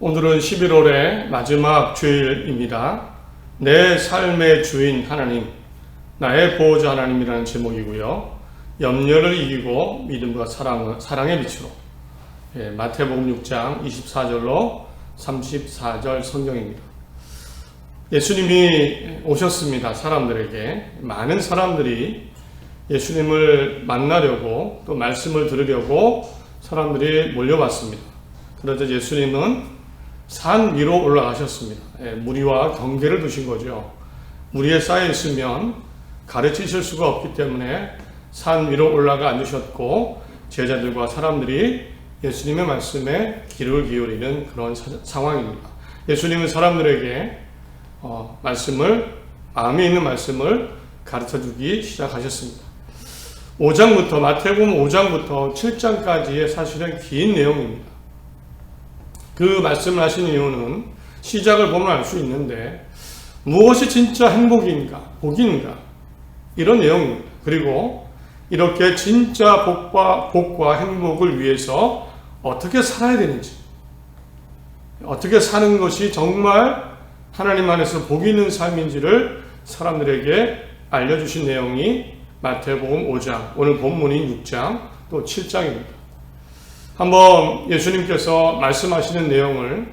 오늘은 11월의 마지막 주일입니다. 내 삶의 주인 하나님, 나의 보호자 하나님이라는 제목이고요. 염려를 이기고 믿음과 사랑의 빛으로, 마태복음 6장 24절로 34절 성경입니다. 예수님이 오셨습니다. 사람들에게. 많은 사람들이 예수님을 만나려고 또 말씀을 들으려고 사람들이 몰려왔습니다. 그러자 예수님은 산 위로 올라가셨습니다. 무리와 경계를 두신 거죠. 무리에 쌓여 있으면 가르치실 수가 없기 때문에 산 위로 올라가 앉으셨고 제자들과 사람들이 예수님의 말씀에 귀를 기울이는 그런 상황입니다. 예수님은 사람들에게 마음에 있는 말씀을 가르쳐주기 시작하셨습니다. 5장부터 마태복음 5장부터 7장까지의 사실은 긴 내용입니다. 그 말씀을 하신 이유는 시작을 보면 알 수 있는데 무엇이 진짜 행복인가, 복인가 이런 내용입니다. 그리고 이렇게 진짜 복과 행복을 위해서 어떻게 살아야 되는지, 어떻게 사는 것이 정말 하나님 안에서 복 있는 삶인지를 사람들에게 알려주신 내용이 마태복음 5장, 오늘 본문인 6장 또 7장입니다. 한번 예수님께서 말씀하시는 내용을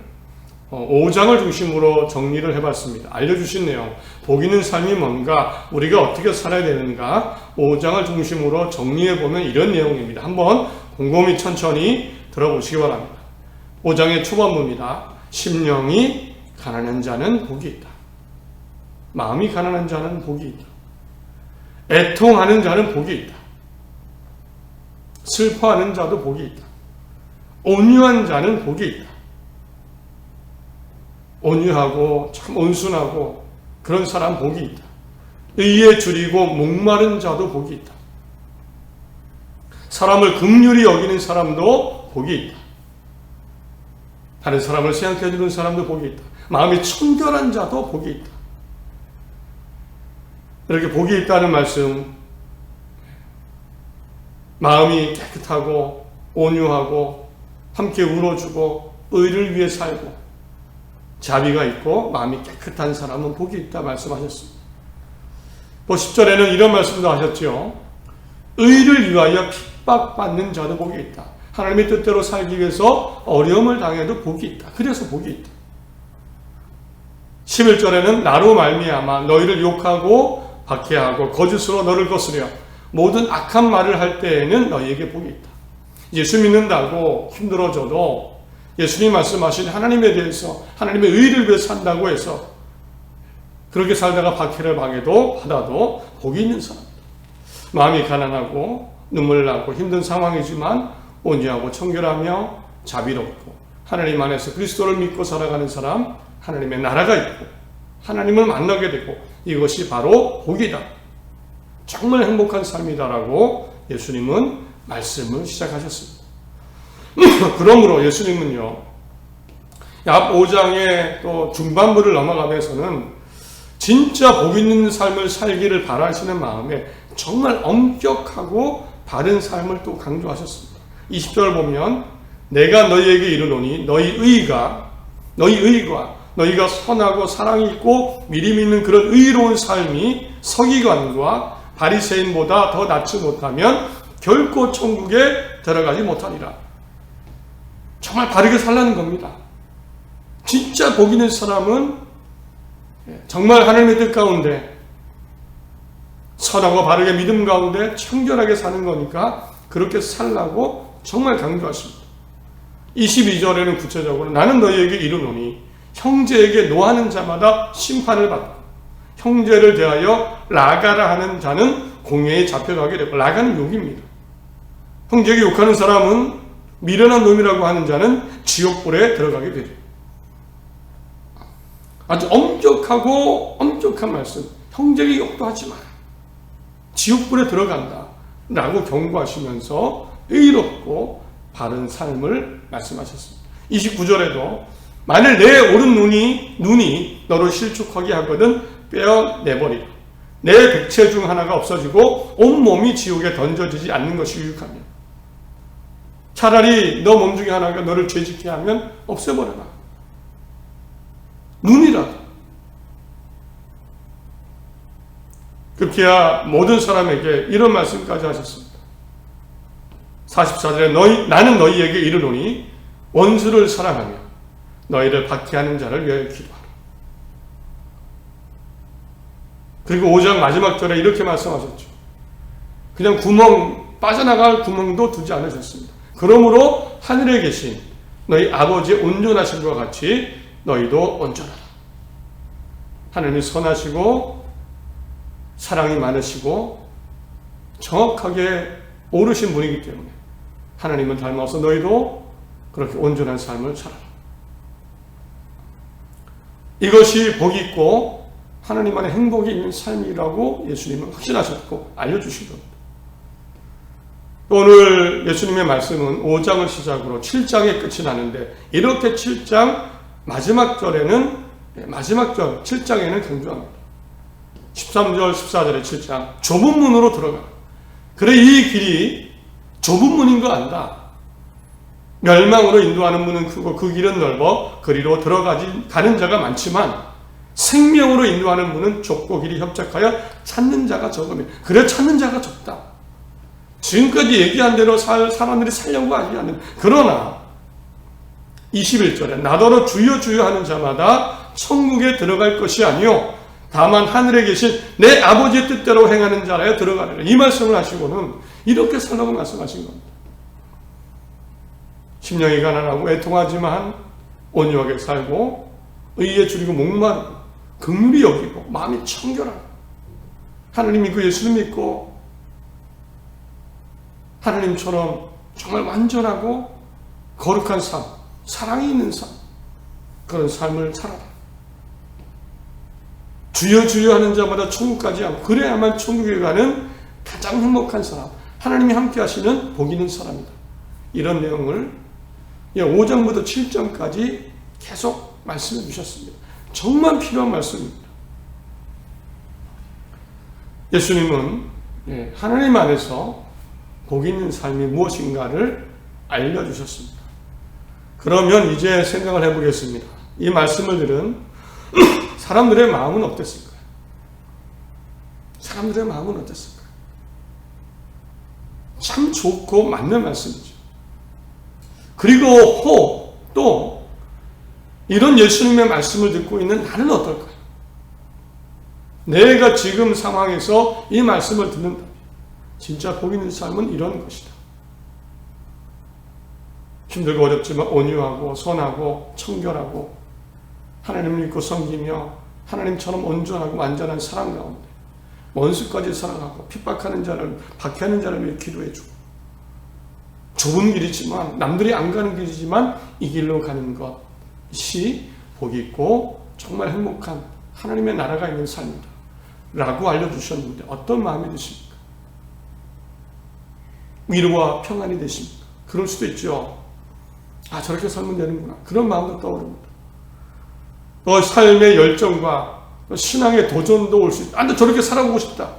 5장을 중심으로 정리를 해봤습니다. 알려주신 내용, 복 있는 삶이 뭔가, 우리가 어떻게 살아야 되는가 5장을 중심으로 정리해보면 이런 내용입니다. 한번 곰곰이 천천히 들어보시기 바랍니다. 5장의 초반부입니다. 심령이 가난한 자는 복이 있다. 마음이 가난한 자는 복이 있다. 애통하는 자는 복이 있다. 슬퍼하는 자도 복이 있다. 온유한 자는 복이 있다. 온유하고 참 온순하고 그런 사람 복이 있다. 의에 줄이고 목마른 자도 복이 있다. 사람을 긍휼히 여기는 사람도 복이 있다. 다른 사람을 생각해 주는 사람도 복이 있다. 마음이 청결한 자도 복이 있다. 이렇게 복이 있다는 말씀, 마음이 깨끗하고 온유하고 함께 울어주고 의를 위해 살고 자비가 있고 마음이 깨끗한 사람은 복이 있다 말씀하셨습니다. 또 10절에는 이런 말씀도 하셨죠. 의를 위하여 핍박받는 자도 복이 있다. 하나님의 뜻대로 살기 위해서 어려움을 당해도 복이 있다. 그래서 복이 있다. 11절에는 나로 말미암아 너희를 욕하고 박해하고 거짓으로 너를 거스려 모든 악한 말을 할 때에는 너희에게 복이 있다. 예수 믿는다고 힘들어져도 예수님 말씀하신 하나님에 대해서 하나님의 의를 위해 산다고 해서 그렇게 살다가 박해를 받아도 복이 있는 사람입니다. 마음이 가난하고 눈물 나고 힘든 상황이지만 온유하고 청결하며 자비롭고 하나님 안에서 그리스도를 믿고 살아가는 사람, 하나님의 나라가 있고 하나님을 만나게 되고 이것이 바로 복이다. 정말 행복한 삶이다라고 예수님은 말씀을 시작하셨습니다. 그러므로 예수님은요, 앞 5장의 또 중반부를 넘어가면서는 진짜 복 있는 삶을 살기를 바라시는 마음에 정말 엄격하고 바른 삶을 또 강조하셨습니다. 20절 보면 내가 너희에게 이르노니 너희 의가 너희가 선하고 사랑이 있고 믿음 있는 그런 의로운 삶이 서기관과 바리새인보다 더 낫지 못하면 결코 천국에 들어가지 못하리라. 정말 바르게 살라는 겁니다. 진짜 복 있는 사람은 정말 하나님의 뜻 가운데 선하고 바르게 믿음 가운데 청결하게 사는 거니까 그렇게 살라고 정말 강조하십니다. 22절에는 구체적으로 나는 너희에게 이르노니 형제에게 노하는 자마다 심판을 받고 형제를 대하여 라가라 하는 자는 공회에 잡혀가게 되고, 라가는 욕입니다. 형제에게 욕하는 사람은 미련한 놈이라고 하는 자는 지옥불에 들어가게 되죠. 아주 엄격한 말씀. 형제에게 욕도 하지 마라. 지옥불에 들어간다 라고 경고하시면서 의롭고 바른 삶을 말씀하셨습니다. 29절에도 만일 내 오른 눈이 너를 실족하게 하거든 빼어내버리라. 내 백체 중 하나가 없어지고 온몸이 지옥에 던져지지 않는 것이 유익하며 차라리 너 몸 중에 하나가 너를 죄짓게 하면 없애버려라. 눈이라도. 급기야 모든 사람에게 이런 말씀까지 하셨습니다. 44절에 나는 너희에게 이르노니 원수를 사랑하며 너희를 박해하는 자를 위하여 기도하라. 그리고 5장 마지막 절에 이렇게 말씀하셨죠. 그냥 빠져나갈 구멍도 두지 않으셨습니다. 그러므로 하늘에 계신 너희 아버지의 온전하심과 같이 너희도 온전하라. 하나님이 선하시고 사랑이 많으시고 정확하게 옳으신 분이기 때문에 하나님을 닮아서 너희도 그렇게 온전한 삶을 살아라. 이것이 복이 있고 하나님 안에 행복이 있는 삶이라고 예수님은 확신하셨고 알려주신 겁니다. 오늘 예수님의 말씀은 5장을 시작으로 7장에 끝이 나는데 이렇게 7장 마지막 절에는 마지막 절 7장에는 강조합니다. 13절 14절의 7장 좁은 문으로 들어가라. 그래 이 길이 좁은 문인 거 안다. 멸망으로 인도하는 문은 크고 그 길은 넓어 그리로 가는 자가 많지만 생명으로 인도하는 문은 좁고 길이 협착하여 찾는 자가 적으면 그래 찾는 자가 적다. 지금까지 얘기한 대로 사람들이 살려고 하지 않는. 그러나 21절에 나더러 주여 주여 하는 자마다 천국에 들어갈 것이 아니요 다만 하늘에 계신 내 아버지의 뜻대로 행하는 자라야 들어가리라. 이 말씀을 하시고는 이렇게 살라고 말씀하신 겁니다. 심령이 가난하고 애통하지만 온유하게 살고 의에 줄이고 목마르고 긍휼히 여기고 마음이 청결하고 하나님 믿고 예수를 믿고 하나님처럼 정말 완전하고 거룩한 삶, 사랑이 있는 삶, 그런 삶을 살아라. 주여 주여 하는 자마다 천국까지 하고 그래야만 천국에 가는 가장 행복한 사람, 하나님이 함께 하시는 복 있는 사람이다. 이런 내용을 5장부터 7장까지 계속 말씀해 주셨습니다. 정말 필요한 말씀입니다. 예수님은 하나님 안에서 복 있는 삶이 무엇인가를 알려주셨습니다. 그러면 이제 생각을 해보겠습니다. 이 말씀을 들은 사람들의 마음은 어땠을까요? 사람들의 마음은 어땠을까요? 참 좋고 맞는 말씀이죠. 그리고 또 이런 예수님의 말씀을 듣고 있는 나는 어떨까요? 내가 지금 상황에서 이 말씀을 듣는다. 진짜 복 있는 삶은 이런 것이다. 힘들고 어렵지만 온유하고 선하고 청결하고 하나님을 믿고 섬기며 하나님처럼 온전하고 완전한 사랑 가운데 원수까지 사랑하고 핍박하는 자를 박해하는 자를 위해 기도해주고 좁은 길이지만 남들이 안 가는 길이지만 이 길로 가는 것이 복이 있고 정말 행복한 하나님의 나라가 있는 삶이다 라고 알려주셨는데 어떤 마음이 드십니까? 위로와 평안이 되십니까? 그럴 수도 있죠. 저렇게 살면 되는구나. 그런 마음도 떠오릅니다. 삶의 열정과 신앙의 도전도 올 수 있다. 저렇게 살아보고 싶다.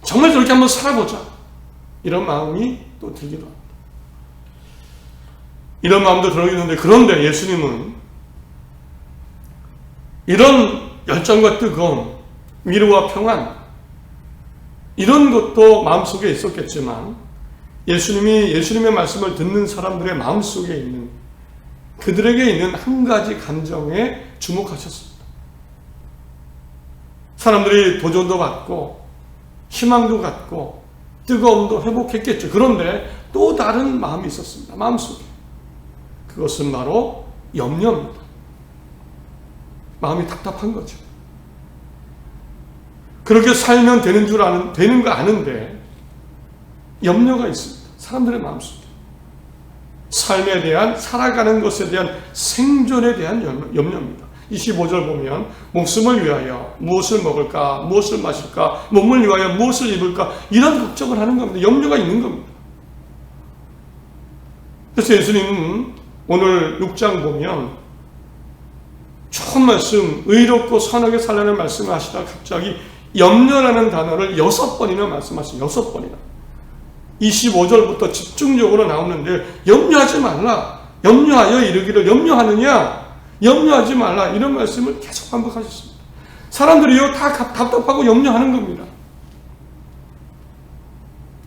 정말 저렇게 한번 살아보자. 이런 마음이 또 들기도 합니다. 이런 마음도 들어있는데 그런데 예수님은 이런 열정과 뜨거움, 위로와 평안 이런 것도 마음속에 있었겠지만 예수님이 예수님의 말씀을 듣는 사람들의 마음속에 있는 그들에게 있는 한 가지 감정에 주목하셨습니다. 사람들이 도전도 받고 희망도 갖고 뜨거움도 회복했겠죠. 그런데 또 다른 마음이 있었습니다. 마음속에. 그것은 바로 염려입니다. 마음이 답답한 거죠. 그렇게 살면 되는 거 아는데 염려가 있습니다. 사람들의 마음속에. 삶에 대한, 살아가는 것에 대한 생존에 대한 염려입니다. 25절 보면 목숨을 위하여 무엇을 먹을까, 무엇을 마실까, 몸을 위하여 무엇을 입을까 이런 걱정을 하는 겁니다. 염려가 있는 겁니다. 그래서 예수님은 오늘 6장 보면 좋은 말씀, 의롭고 선하게 살라는 말씀을 하시다가 갑자기 염려라는 단어를 6번이나 말씀하시죠. 6번이나. 25절부터 집중적으로 나오는데 염려하지 말라. 염려하여 이르기를 염려하느냐? 염려하지 말라. 이런 말씀을 계속 반복하셨습니다. 사람들이요 다 답답하고 염려하는 겁니다.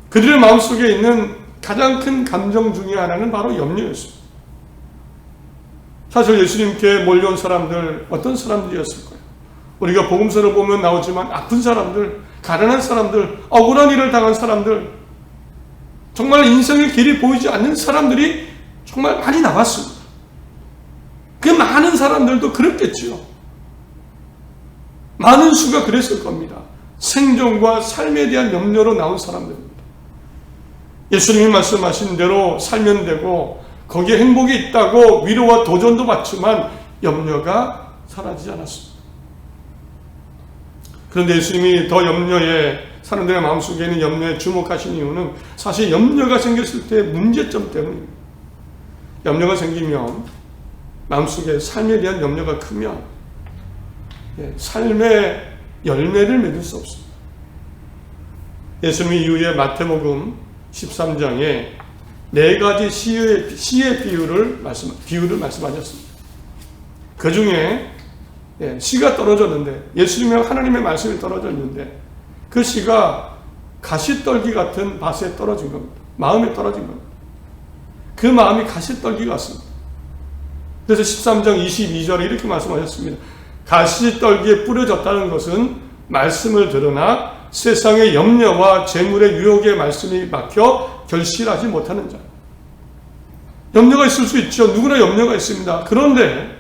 그들의 마음속에 있는 가장 큰 감정 중에 하나는 바로 염려였습니다. 사실 예수님께 몰려온 사람들 어떤 사람들이었을까요? 우리가 복음서를 보면 나오지만 아픈 사람들, 가난한 사람들, 억울한 일을 당한 사람들, 정말 인생의 길이 보이지 않는 사람들이 정말 많이 나왔습니다. 그 많은 사람들도 그랬겠지요. 많은 수가 그랬을 겁니다. 생존과 삶에 대한 염려로 나온 사람들입니다. 예수님이 말씀하신 대로 살면 되고 거기에 행복이 있다고 위로와 도전도 받지만 염려가 사라지지 않았습니다. 그런데 예수님이 더 염려에, 사람들의 마음속에 있는 염려에 주목하신 이유는 사실 염려가 생겼을 때의 문제점 때문입니다. 염려가 생기면 마음속에 삶에 대한 염려가 크면 삶의 열매를 맺을 수 없습니다. 예수님이 이후에 마태복음 13장에 4가지 시의 비유를 말씀하셨습니다. 그 중에 씨가 떨어졌는데, 예수님의 하나님의 말씀이 떨어졌는데 그 씨가 가시떨기 같은 밭에 떨어진 겁니다. 마음에 떨어진 겁니다. 그 마음이 가시떨기 같습니다. 그래서 13장 22절에 이렇게 말씀하셨습니다. 가시떨기에 뿌려졌다는 것은 말씀을 들으나 세상의 염려와 재물의 유혹의 말씀이 막혀 결실하지 못하는 자. 염려가 있을 수 있죠. 누구나 염려가 있습니다. 그런데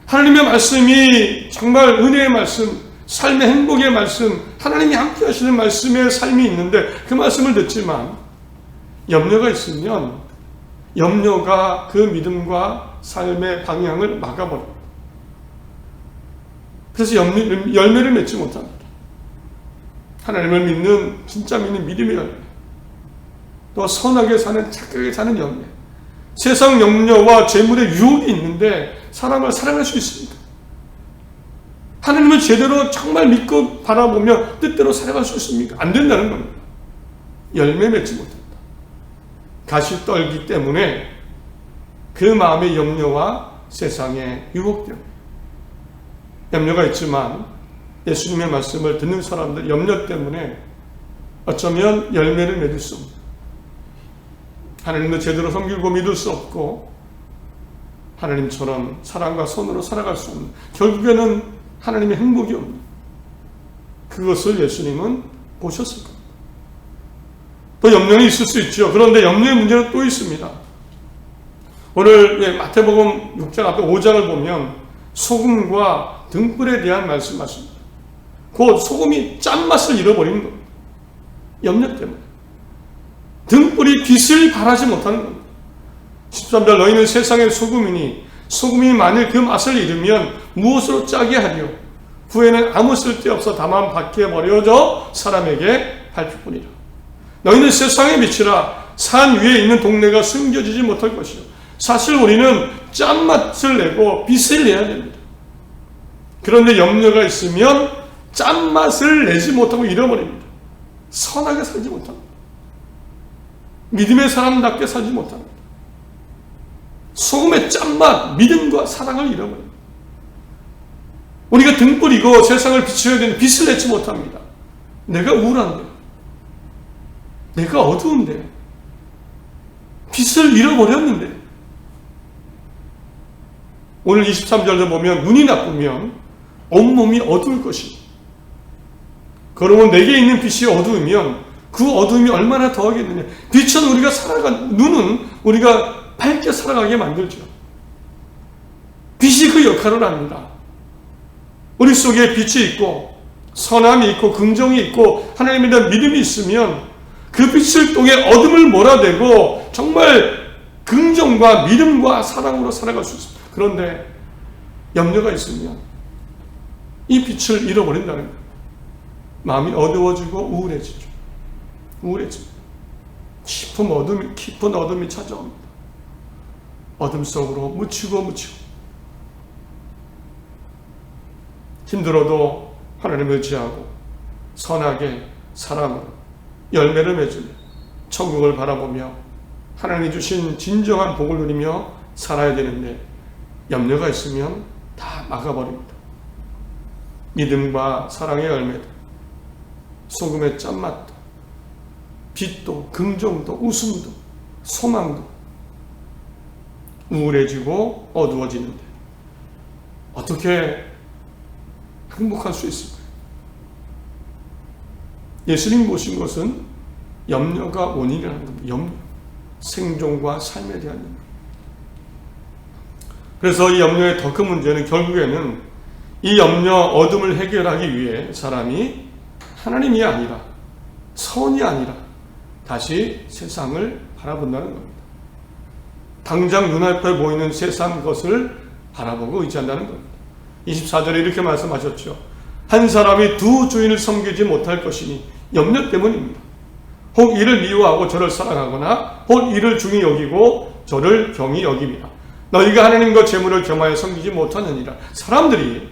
하나님의 말씀이 정말 은혜의 말씀, 삶의 행복의 말씀, 하나님이 함께 하시는 말씀의 삶이 있는데 그 말씀을 듣지만 염려가 있으면 염려가 그 믿음과 삶의 방향을 막아버립니다. 그래서 열매를 맺지 못합니다. 하나님을 믿는, 진짜 믿는 믿음의 열매, 또 선하게 사는, 착하게 사는 열매. 세상 염려와 재물의 유혹이 있는데 사람을 사랑할 수 있습니까? 하나님을 제대로 정말 믿고 바라보며 뜻대로 살아갈 수 있습니까? 안 된다는 겁니다. 열매 맺지 못한다. 가시떨기 때문에 그 마음의 염려와 세상의 유혹 때문에. 염려가 있지만 예수님의 말씀을 듣는 사람들 염려 때문에 어쩌면 열매를 맺을 수 없는, 하나님도 제대로 섬기고 믿을 수 없고 하나님처럼 사랑과 선으로 살아갈 수 없는, 결국에는 하나님의 행복이 없는, 그것을 예수님은 보셨을 겁니다. 또 염려는 있을 수 있죠. 그런데 염려의 문제는 또 있습니다. 오늘 마태복음 6장 앞에 5장을 보면 소금과 등불에 대한 말씀하십니다. 그 소금이 짠맛을 잃어버리는 겁니다. 염려 때문에. 등불이 빛을 발하지 못하는 겁니다. 13절 너희는 세상의 소금이니 소금이 만일 그 맛을 잃으면 무엇으로 짜게 하리요? 후에는 아무 쓸데없어 다만 밖에 버려져 사람에게 밟힐 뿐이라. 너희는 세상의 빛이라. 산 위에 있는 동네가 숨겨지지 못할 것이요. 사실 우리는 짠맛을 내고 빛을 내야 됩니다. 그런데 염려가 있으면 짠맛을 내지 못하고 잃어버립니다. 선하게 살지 못합니다. 믿음의 사람답게 살지 못합니다. 소금의 짠맛, 믿음과 사랑을 잃어버립니다. 우리가 등불이고 세상을 비춰야 되는 빛을 내지 못합니다. 내가 우울한데, 내가 어두운데, 빛을 잃어버렸는데. 오늘 23절도 보면 눈이 나쁘면 온몸이 어두울 것이니, 그러면 내게 있는 빛이 어두우면 그 어둠이 얼마나 더하겠느냐. 빛은 우리가 눈은 우리가 밝게 살아가게 만들죠. 빛이 그 역할을 합니다. 우리 속에 빛이 있고 선함이 있고 긍정이 있고 하나님에 대한 믿음이 있으면 그 빛을 통해 어둠을 몰아내고 정말 긍정과 믿음과 사랑으로 살아갈 수 있습니다. 그런데 염려가 있으면 이 빛을 잃어버린다는 거예요. 마음이 어두워지고 우울해지죠. 우울해집니다. 깊은 어둠이 찾아옵니다. 어둠 속으로 묻히고 힘들어도 하나님을 의지하고 선하게 사랑으로 열매를 맺으며 천국을 바라보며 하나님이 주신 진정한 복을 누리며 살아야 되는데 염려가 있으면 다 막아버립니다. 믿음과 사랑의 열매도, 소금의 짠맛도, 빛도, 긍정도, 웃음도, 소망도 우울해지고 어두워지는데 어떻게 행복할 수 있을까요? 예수님 보신 것은 염려가 원인이라는 겁니다. 염려, 생존과 삶에 대한 염려. 그래서 이 염려의 더 큰 문제는 결국에는 이 염려, 어둠을 해결하기 위해 사람이 하나님이 아니라, 선이 아니라 다시 세상을 바라본다는 겁니다. 당장 눈앞에 보이는 세상 것을 바라보고 의지한다는 겁니다. 24절에 이렇게 말씀하셨죠. 한 사람이 두 주인을 섬기지 못할 것이니 염려 때문입니다. 혹 이를 미워하고 저를 사랑하거나 혹 이를 중히 여기고 저를 경히 여깁니다. 너희가 하나님과 재물을 겸하여 섬기지 못하느니라. 사람들이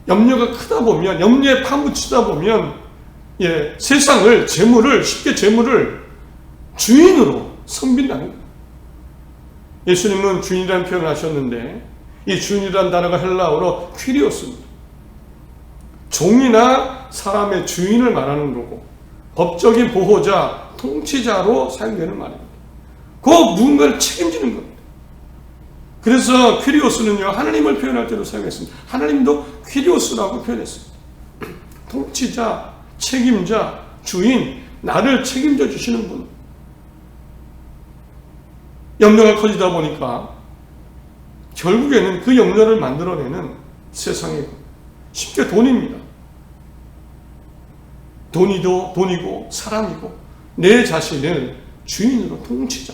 염려가 크다 보면, 염려에 파묻히다 보면 세상을, 재물을, 쉽게 재물을 주인으로 섬긴다는 거예요. 예수님은 주인이라는 표현을 하셨는데 이 주인이라는 단어가 헬라어로 퀴리오스입니다. 종이나 사람의 주인을 말하는 거고 법적인 보호자, 통치자로 사용되는 말입니다. 그 누군가를 책임지는 겁니다. 그래서 퀴리오스는요, 하나님을 표현할 때도 사용했습니다. 하나님도 퀴리오스라고 표현했습니다. 통치자, 책임자, 주인, 나를 책임져 주시는 분. 염려가 커지다 보니까 결국에는 그 염려를 만들어내는 세상이고, 쉽게 돈입니다. 돈이고 사람이고 내 자신을 주인으로, 통치자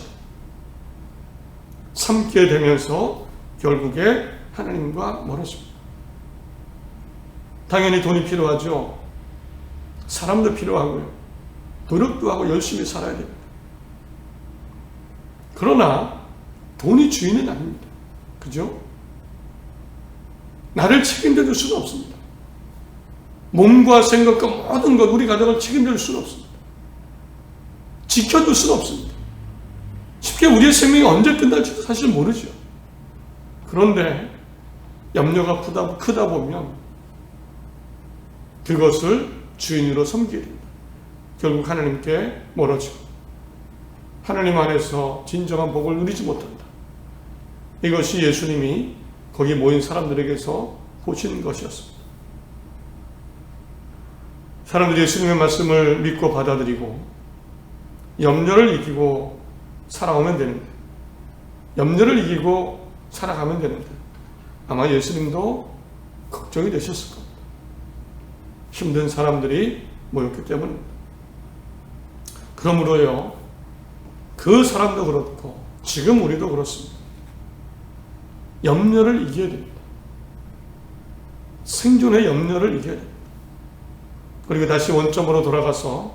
삼게 되면서 결국에 하나님과 멀어집니다. 당연히 돈이 필요하죠. 사람도 필요하고요. 노력도 하고 열심히 살아야 됩니다. 그러나 돈이 주인은 아닙니다. 그죠? 나를 책임져 줄 수는 없습니다. 몸과 생각과 모든 것, 우리 가정을 책임져 줄 수는 없습니다. 지켜줄 수는 없습니다. 쉽게 우리의 생명이 언제 끝날지도 사실 모르죠. 그런데 염려가 크다 보면 그것을 주인으로 섬기게 됩니다. 결국 하나님께 멀어지고 하나님 안에서 진정한 복을 누리지 못한다. 이것이 예수님이 거기 모인 사람들에게서 보시는 것이었습니다. 사람들이 예수님의 말씀을 믿고 받아들이고 염려를 이기고 살아오면 되는데, 염려를 이기고 살아가면 되는데 아마 예수님도 걱정이 되셨을 겁니다. 힘든 사람들이 모였기 때문입니다. 그러므로요, 그 사람도 그렇고 지금 우리도 그렇습니다. 염려를 이겨야 됩니다. 생존의 염려를 이겨야 됩니다. 그리고 다시 원점으로 돌아가서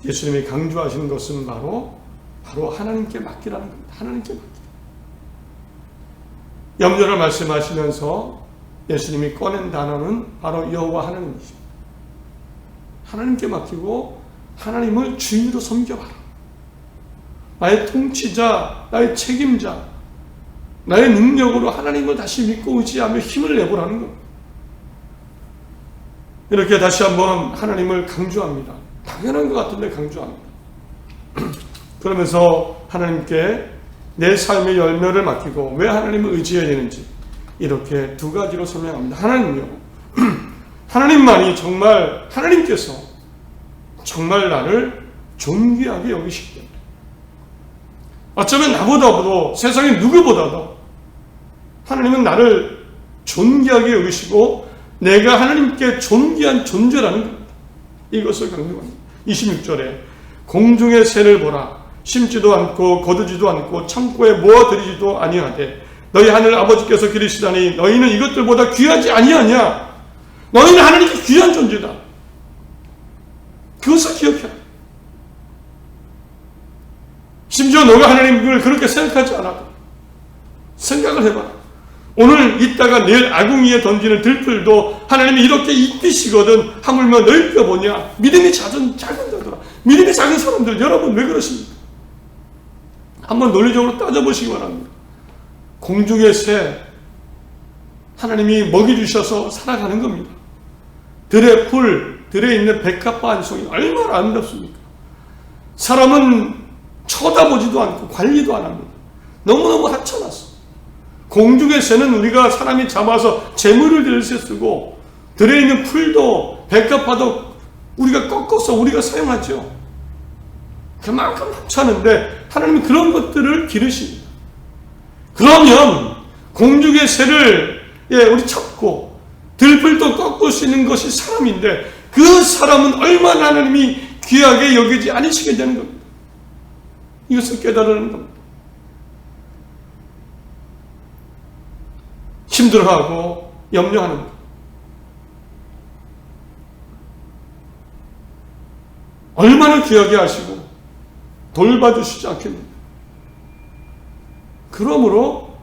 예수님이 강조하시는 것은 바로 하나님께 맡기라는 겁니다. 하나님께 맡기라. 염려를 말씀하시면서 예수님이 꺼낸 단어는 바로 여호와 하나님이십니다. 하나님께 맡기고 하나님을 주인으로 섬겨봐라. 나의 통치자, 나의 책임자, 나의 능력으로 하나님을 다시 믿고 의지하며 힘을 내보라는 겁니다. 이렇게 다시 한번 하나님을 강조합니다. 당연한 것 같은데 강조합니다. 그러면서 하나님께 내 삶의 열매를 맡기고 왜 하나님을 의지해야 되는지 이렇게 두 가지로 설명합니다. 하나님요, 하나님만이 정말, 하나님께서 정말 나를 존귀하게 여기시기 때문에, 어쩌면 나보다도 세상의 누구보다도 하나님은 나를 존귀하게 여기시고 내가 하나님께 존귀한 존재라는 겁니다. 이것을 강조합니다. 26절에 공중의 새를 보라. 심지도 않고 거두지도 않고 창고에 모아들이지도 아니하되 너희 하늘 아버지께서 기르시다니 너희는 이것들보다 귀하지 아니하냐. 너희는 하나님께 귀한 존재다. 그것을 기억해라. 심지어 너가 하나님을 그렇게 생각하지 않아도 생각을 해봐라. 오늘 있다가 내일 아궁이에 던지는 들풀도 하나님이 이렇게 입히시거든 하물며 너희 거 뭐냐. 믿음이 작은 자들아, 믿음이 작은 사람들, 여러분 왜 그러십니까? 한번 논리적으로 따져보시기 바랍니다. 공중의 새, 하나님이 먹여주셔서 살아가는 겁니다. 들의 풀, 들에 있는 백합화 한 송이 얼마나 아름답습니까? 사람은 쳐다보지도 않고 관리도 안 합니다. 너무너무 하찮았어. 공중의 새는 우리가 사람이 잡아서 재물을 드릴 때 쓰고, 들에 있는 풀도 백합화도 우리가 꺾어서 우리가 사용하죠. 그만큼 하찮은데 하나님은 그런 것들을 기르십니다. 그러면 공중의 새를 우리 잡고 들풀도 꺾을 수 있는 것이 사람인데, 그 사람은 얼마나 하나님이 귀하게 여기지 않으시게 되는 겁니다. 이것을 깨달으는 겁니다. 힘들어하고 염려하는 것. 얼마나 귀하게 하시고 돌봐주시지 않겠는가. 그러므로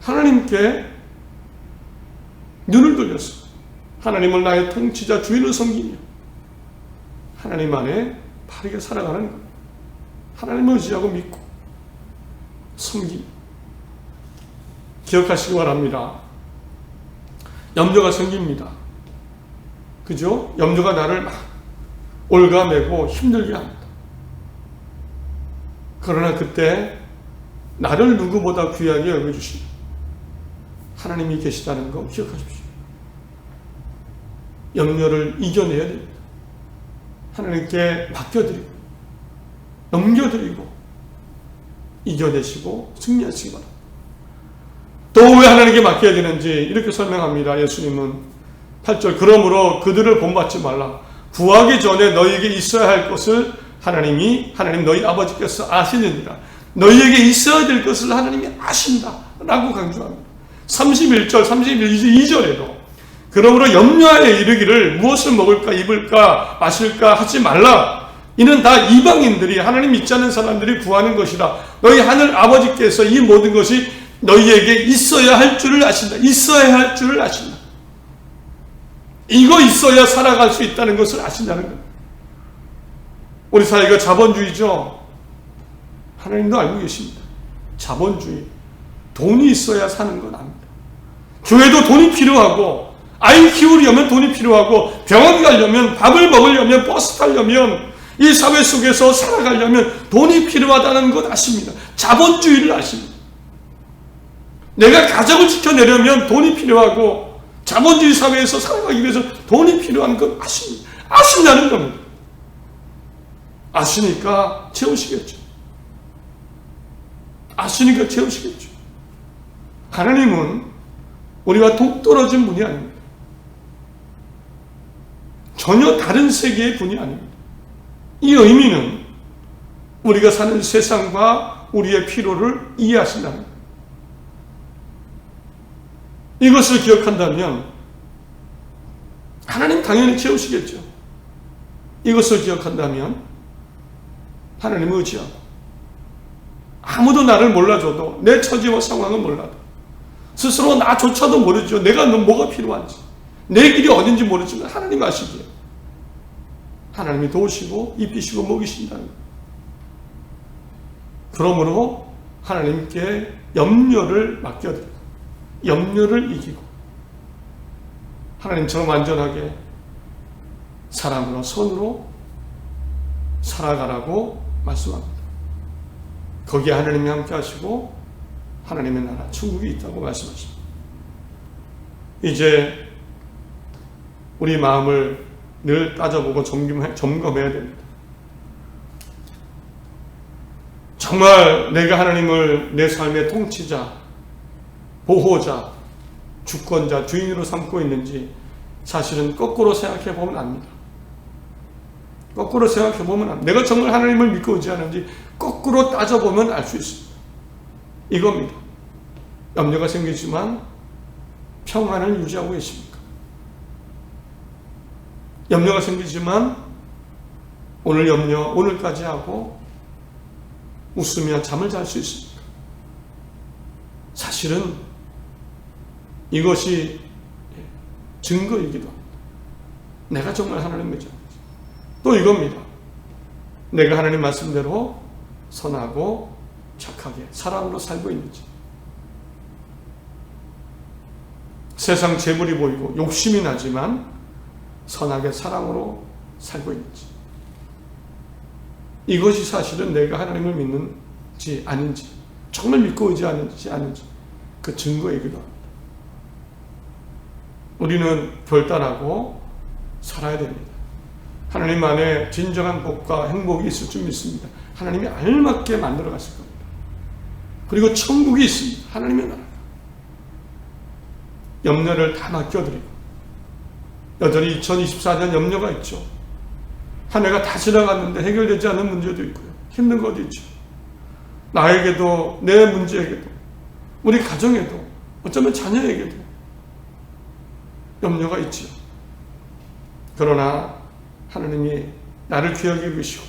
하나님께 눈을 돌렸어. 하나님을 나의 통치자 주인을 섬기며 하나님 안에 바르게 살아가는 것. 하나님을 의지하고 믿고 섬기며. 기억하시기 바랍니다. 염려가 생깁니다. 그죠? 염려가 나를 막 올가매고 힘들게 합니다. 그러나 그때 나를 누구보다 귀하게 여겨주신 하나님이 계시다는 거 기억하십시오. 염려를 이겨내야 됩니다. 하나님께 맡겨드리고 넘겨드리고 이겨내시고 승리하시기 바랍니다. 또 왜 하나님께 맡겨야 되는지 이렇게 설명합니다. 예수님은 8절, 그러므로 그들을 본받지 말라. 구하기 전에 너희에게 있어야 할 것을 하나님 너희 아버지께서 아시느니라. 너희에게 있어야 될 것을 하나님이 아신다 라고 강조합니다. 31절, 32절에도 그러므로 염려하여 이르기를 무엇을 먹을까 입을까 마실까 하지 말라. 이는 다 이방인들이 하나님 믿지 않는 사람들이 구하는 것이라. 너희 하늘 아버지께서 이 모든 것이 너희에게 있어야 할 줄을 아신다. 있어야 할 줄을 아신다. 이거 있어야 살아갈 수 있다는 것을 아신다는 거예요. 우리 사회가 자본주의죠. 하나님도 알고 계십니다. 자본주의. 돈이 있어야 사는 건 아닙니다. 교회도 돈이 필요하고, 아이 키우려면 돈이 필요하고, 병원 가려면, 밥을 먹으려면, 버스 타려면, 이 사회 속에서 살아가려면 돈이 필요하다는 것 아십니다. 자본주의를 아십니다. 내가 가족을 지켜내려면 돈이 필요하고, 자본주의 사회에서 살아가기 위해서 돈이 필요한 것 아십니다. 아신다는 겁니다. 아시니까 채우시겠죠. 아시니까 채우시겠죠. 하나님은 우리와 동떨어진 분이 아닙니다. 전혀 다른 세계의 분이 아닙니다. 이 의미는 우리가 사는 세상과 우리의 필요를 이해하신다는 거예요. 이것을 기억한다면 하나님 당연히 채우시겠죠. 이것을 기억한다면 하나님을 의지하고, 아무도 나를 몰라줘도, 내 처지와 상황은 몰라도, 스스로 나조차도 모르죠. 내가 뭐가 필요한지, 내 길이 어딘지 모르지만 하나님 아시기에 하나님이 도우시고 입히시고 먹이신다는 거예요. 그러므로 하나님께 염려를 맡겨드리고 염려를 이기고 하나님처럼 안전하게 사랑으로 선으로 살아가라고 말씀합니다. 거기에 하나님이 함께 하시고 하나님의 나라 천국이 있다고 말씀하십니다. 이제 우리 마음을 늘 따져보고 점검해야 됩니다. 정말 내가 하나님을 내 삶의 통치자, 보호자, 주권자, 주인으로 삼고 있는지 사실은 거꾸로 생각해 보면 압니다. 거꾸로 생각해 보면 압니다. 내가 정말 하나님을 믿고 의지하는지 거꾸로 따져보면 알 수 있습니다. 이겁니다. 염려가 생기지만 평안을 유지하고 계십니까? 염려가 생기지만 오늘 염려 오늘까지 하고 웃으며 잠을 잘 수 있습니까? 사실은 이것이 증거이기도 합니다. 내가 정말 하나님 믿지. 또 이겁니다. 내가 하나님 말씀대로 선하고 착하게 사랑으로 살고 있는지. 세상 재물이 보이고 욕심이 나지만 선하게 사랑으로 살고 있는지, 이것이 사실은 내가 하나님을 믿는지 아닌지, 정말 믿고 의지하는지 아닌지 그 증거이기도 합니다. 우리는 결단하고 살아야 됩니다. 하나님 안에 진정한 복과 행복이 있을 줄 믿습니다. 하나님이 알맞게 만들어 가실 겁니다. 그리고 천국이 있습니다. 하나님의 나라. 염려를 다 맡겨드리고, 여전히 2024년 염려가 있죠. 한 해가 다 지나갔는데 해결되지 않은 문제도 있고요. 힘든 것도 있죠. 나에게도, 내 문제에게도, 우리 가정에도, 어쩌면 자녀에게도 염려가 있지요. 그러나 하나님이 나를 기억해 계시고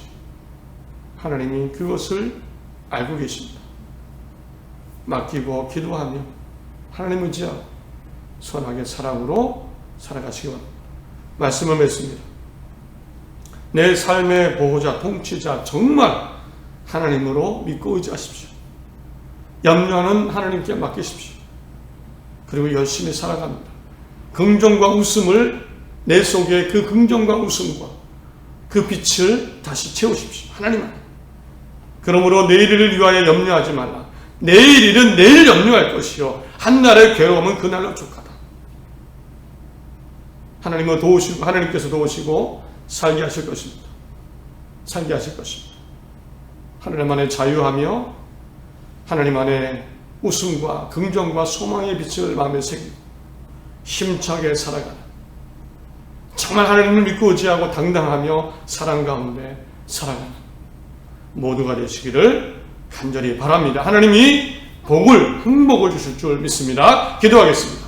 하나님이 그것을 알고 계십니다. 맡기고 기도하며 하나님 의지하고 선하게 사랑으로 살아가시기 바랍니다. 말씀을 맺습니다. 내 삶의 보호자, 통치자 정말 하나님으로 믿고 의지하십시오. 염려는 하나님께 맡기십시오. 그리고 열심히 살아갑니다. 긍정과 웃음을, 내 속에 그 긍정과 웃음과 그 빛을 다시 채우십시오. 하나님 안에. 그러므로 내일을 위하여 염려하지 말라. 내일 일은 내일 염려할 것이요 한날의 괴로움은 그날로 족하다. 하나님은 도우시고, 하나님께서 도우시고 살게 하실 것입니다. 살게 하실 것입니다. 하나님 안에 자유하며 하나님 안에 웃음과 긍정과 소망의 빛을 마음에 새기고 힘차게 살아가는, 정말 하나님을 믿고 의지하고 당당하며 사랑 가운데 살아가는 모두가 되시기를 간절히 바랍니다. 하나님이 복을, 행복을 주실 줄 믿습니다. 기도하겠습니다.